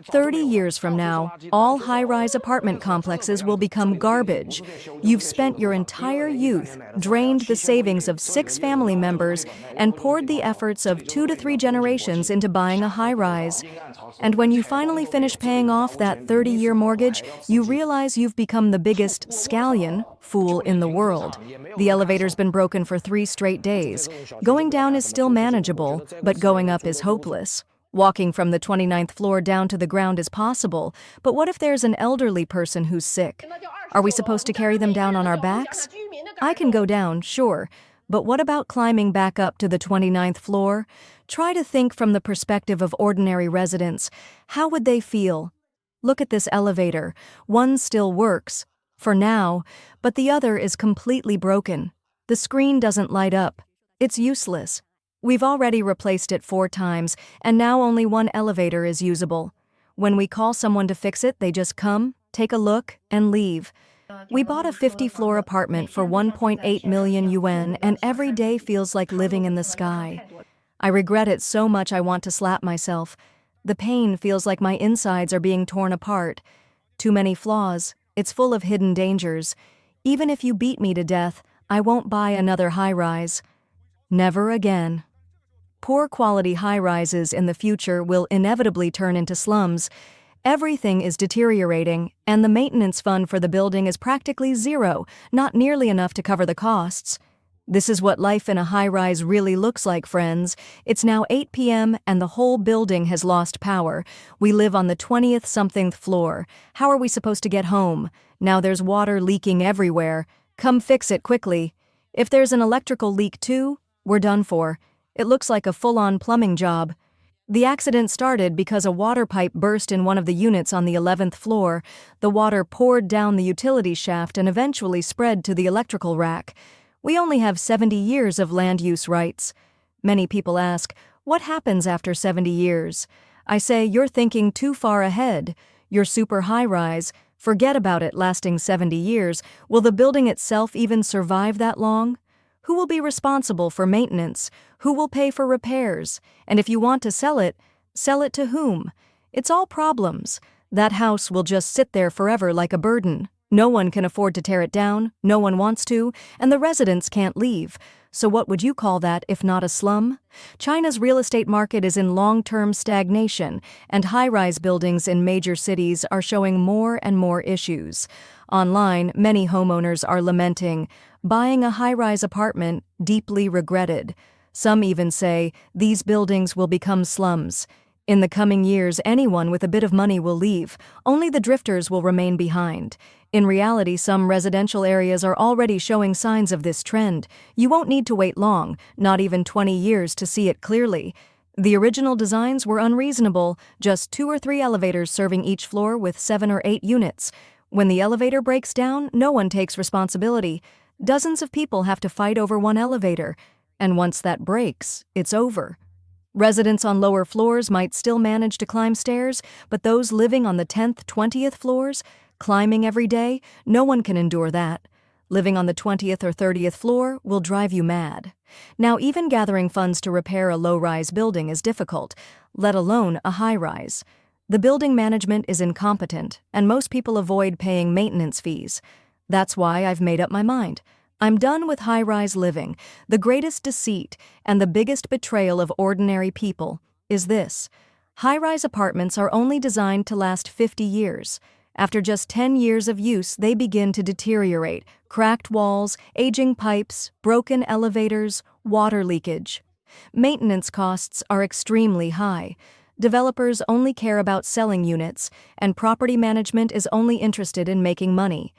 30 years from now, all high-rise apartment complexes will become garbage. You've spent your entire youth, drained the savings of 6 family members, and poured the efforts of 2 to 3 generations into buying a high-rise. And when you finally finish paying off that 30-year mortgage, you realize you've become the biggest scallion fool in the world. The elevator's been broken for 3 straight days. Going down is still manageable, but going up is hopeless. Walking from the 29th floor down to the ground is possible, but what if there's an elderly person who's sick? Are we supposed to carry them down on our backs? I can go down, sure, but what about climbing back up to the 29th floor? Try to think from the perspective of ordinary residents. How would they feel? Look at this elevator. One still works, for now, but the other is completely broken. The screen doesn't light up. It's useless. We've already replaced it 4 times, and now only one elevator is usable. When we call someone to fix it, they just come, take a look, and leave. We bought a 50-floor apartment for 1.8 million yuan, and every day feels like living in the sky. I regret it so much I want to slap myself. The pain feels like my insides are being torn apart. Too many flaws. It's full of hidden dangers. Even if you beat me to death, I won't buy another high-rise. Never again. Poor quality high-rises in the future will inevitably turn into slums. Everything is deteriorating, and the maintenance fund for the building is practically zero, not nearly enough to cover the costs. This is what life in a high-rise really looks like, friends. It's now 8 p.m. and the whole building has lost power. We live on the 20th-something floor. How are we supposed to get home? Now there's water leaking everywhere. Come fix it quickly. If there's an electrical leak too, we're done for. It looks like a full-on plumbing job. The accident started because a water pipe burst in one of the units on the 11th floor. The water poured down the utility shaft and eventually spread to the electrical rack. We only have 70 years of land use rights. Many people ask, what happens after 70 years? I say, you're thinking too far ahead. You're super high-rise. Forget about it lasting 70 years. Will the building itself even survive that long? Who will be responsible for maintenance? Who will pay for repairs? And if you want to sell it to whom? It's all problems. That house will just sit there forever like a burden. No one can afford to tear it down, no one wants to, and the residents can't leave. So what would you call that if not a slum? China's real estate market is in long-term stagnation, and high-rise buildings in major cities are showing more and more issues. Online, many homeowners are lamenting, buying a high-rise apartment deeply regretted. Some even say these buildings will become slums. In the coming years, anyone with a bit of money will leave. Only the drifters will remain behind. In reality, some residential areas are already showing signs of this trend. You won't need to wait long, not even 20 years, to see it clearly. The original designs were unreasonable, just 2 or 3 elevators serving each floor with 7 or 8 units. When the elevator breaks down, no one takes responsibility. Dozens of people have to fight over one elevator, and once that breaks, it's over. Residents on lower floors might still manage to climb stairs, but those living on the 10th, 20th floors, climbing every day, no one can endure that. Living on the 20th or 30th floor will drive you mad. Now, even gathering funds to repair a low-rise building is difficult, let alone a high-rise. The building management is incompetent, and most people avoid paying maintenance fees. That's why I've made up my mind. I'm done with HighRise Living. The greatest deceit and the biggest betrayal of ordinary people is this. High-rise apartments are only designed to last 50 years. After just 10 years of use, they begin to deteriorate. Cracked walls, aging pipes, broken elevators, water leakage. Maintenance costs are extremely high. Developers only care about selling units, and property management is only interested in making money.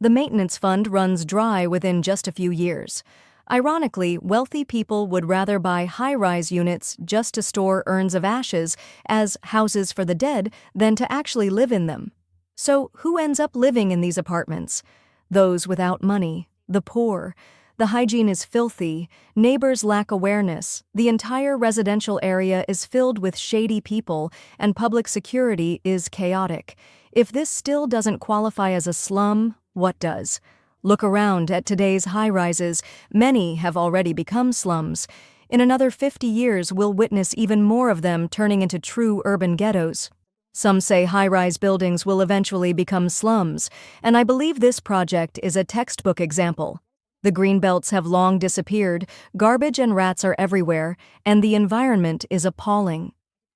The maintenance fund runs dry within just a few years. Ironically, wealthy people would rather buy high-rise units just to store urns of ashes as houses for the dead than to actually live in them. So who ends up living in these apartments? Those without money, the poor. The hygiene is filthy, neighbors lack awareness, the entire residential area is filled with shady people, and public security is chaotic. If this still doesn't qualify as a slum, what does? Look around at today's high-rises. Many have already become slums. In another 50 years, we'll witness even more of them turning into true urban ghettos. Some say high-rise buildings will eventually become slums, and I believe this project is a textbook example. The green belts have long disappeared, garbage and rats are everywhere, and the environment is appalling.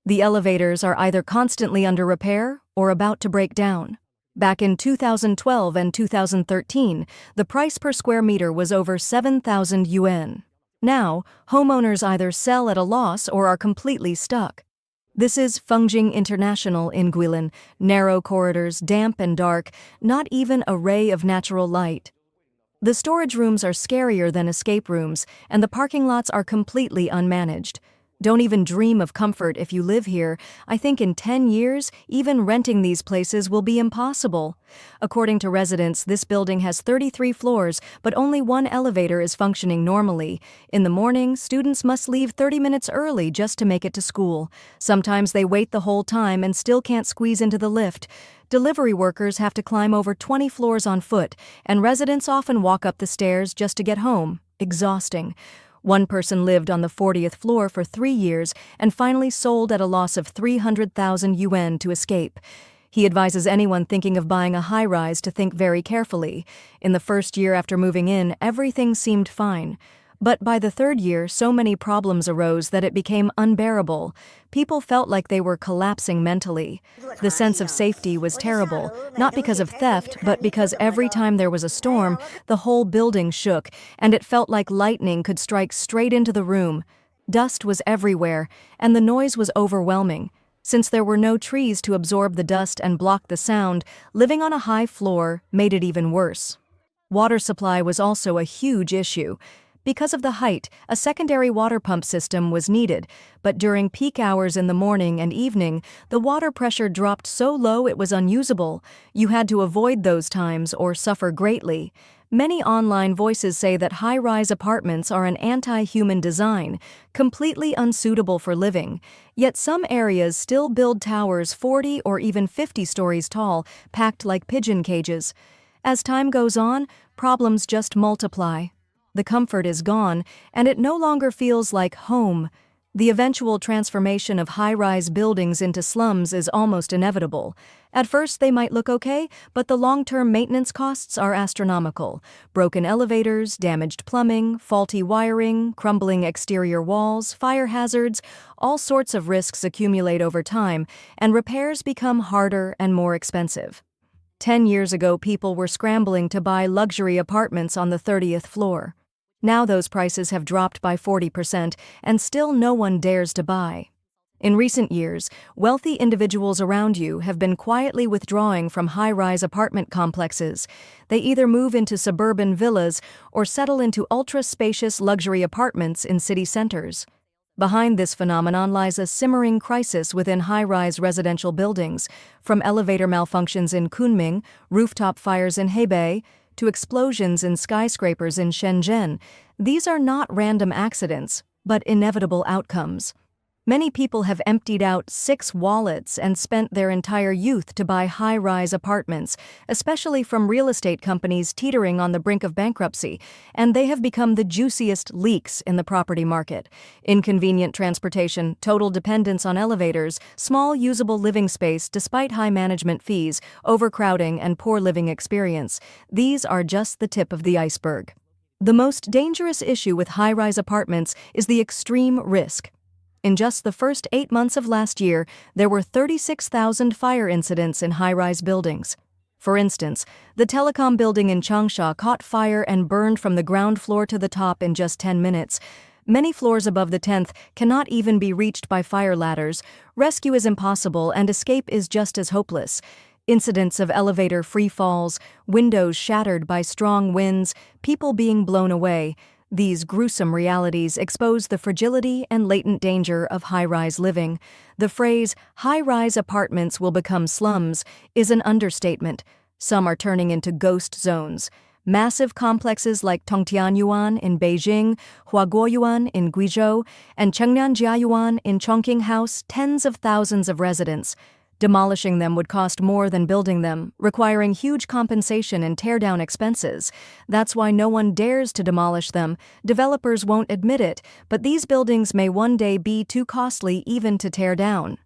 The elevators are either constantly under repair or about to break down. Back in 2012 and 2013, the price per square meter was over 7,000 yuan. Now, homeowners either sell at a loss or are completely stuck. This is Fung International in Guilin, narrow corridors, damp and dark, not even a ray of natural light. The storage rooms are scarier than escape rooms, and the parking lots are completely unmanaged. Don't even dream of comfort if you live here. I think in 10 years, even renting these places will be impossible. According to residents, this building has 33 floors, but only one elevator is functioning normally. In the morning, students must leave 30 minutes early just to make it to school. Sometimes they wait the whole time and still can't squeeze into the lift. Delivery workers have to climb over 20 floors on foot, and residents often walk up the stairs just to get home. Exhausting. One person lived on the 40th floor for 3 years and finally sold at a loss of 300,000 yuan to escape. He advises anyone thinking of buying a high-rise to think very carefully. In the first year after moving in, everything seemed fine. But by the third year, so many problems arose that it became unbearable. People felt like they were collapsing mentally. The sense of safety was terrible, not because of theft, but because every time there was a storm, the whole building shook, and it felt like lightning could strike straight into the room. Dust was everywhere, and the noise was overwhelming. Since there were no trees to absorb the dust and block the sound, living on a high floor made it even worse. Water supply was also a huge issue. Because of the height, a secondary water pump system was needed, but during peak hours in the morning and evening, the water pressure dropped so low it was unusable. You had to avoid those times or suffer greatly. Many online voices say that high-rise apartments are an anti-human design, completely unsuitable for living. Yet some areas still build towers 40 or even 50 stories tall, packed like pigeon cages. As time goes on, problems just multiply. The comfort is gone, and it no longer feels like home. The eventual transformation of high-rise buildings into slums is almost inevitable. At first they might look okay, but the long-term maintenance costs are astronomical. Broken elevators, damaged plumbing, faulty wiring, crumbling exterior walls, fire hazards, all sorts of risks accumulate over time, and repairs become harder and more expensive. 10 years ago, people were scrambling to buy luxury apartments on the 30th floor. Now those prices have dropped by 40%, and still no one dares to buy. In recent years, wealthy individuals around you have been quietly withdrawing from high-rise apartment complexes. They either move into suburban villas or settle into ultra-spacious luxury apartments in city centers. Behind this phenomenon lies a simmering crisis within high-rise residential buildings, from elevator malfunctions in Kunming, rooftop fires in Hebei, to explosions in skyscrapers in Shenzhen. These are not random accidents, but inevitable outcomes. Many people have emptied out 6 wallets and spent their entire youth to buy high-rise apartments, especially from real estate companies teetering on the brink of bankruptcy, and they have become the juiciest leaks in the property market. Inconvenient transportation, total dependence on elevators, small usable living space despite high management fees, overcrowding, and poor living experience. These are just the tip of the iceberg. The most dangerous issue with high-rise apartments is the extreme risk. In just the first 8 months of last year, there were 36,000 fire incidents in high-rise buildings. For instance, the telecom building in Changsha caught fire and burned from the ground floor to the top in just 10 minutes. Many floors above the 10th cannot even be reached by fire ladders. Rescue is impossible, and escape is just as hopeless. Incidents of elevator free falls, windows shattered by strong winds, people being blown away. These gruesome realities expose the fragility and latent danger of high-rise living. The phrase, high-rise apartments will become slums, is an understatement. Some are turning into ghost zones. Massive complexes like Tongtianyuan in Beijing, Huaguoyuan in Guizhou, and Chengnanjiayuan in Chongqing house tens of thousands of residents. Demolishing them would cost more than building them, requiring huge compensation and tear-down expenses. That's why no one dares to demolish them. Developers won't admit it, but these buildings may one day be too costly even to tear down.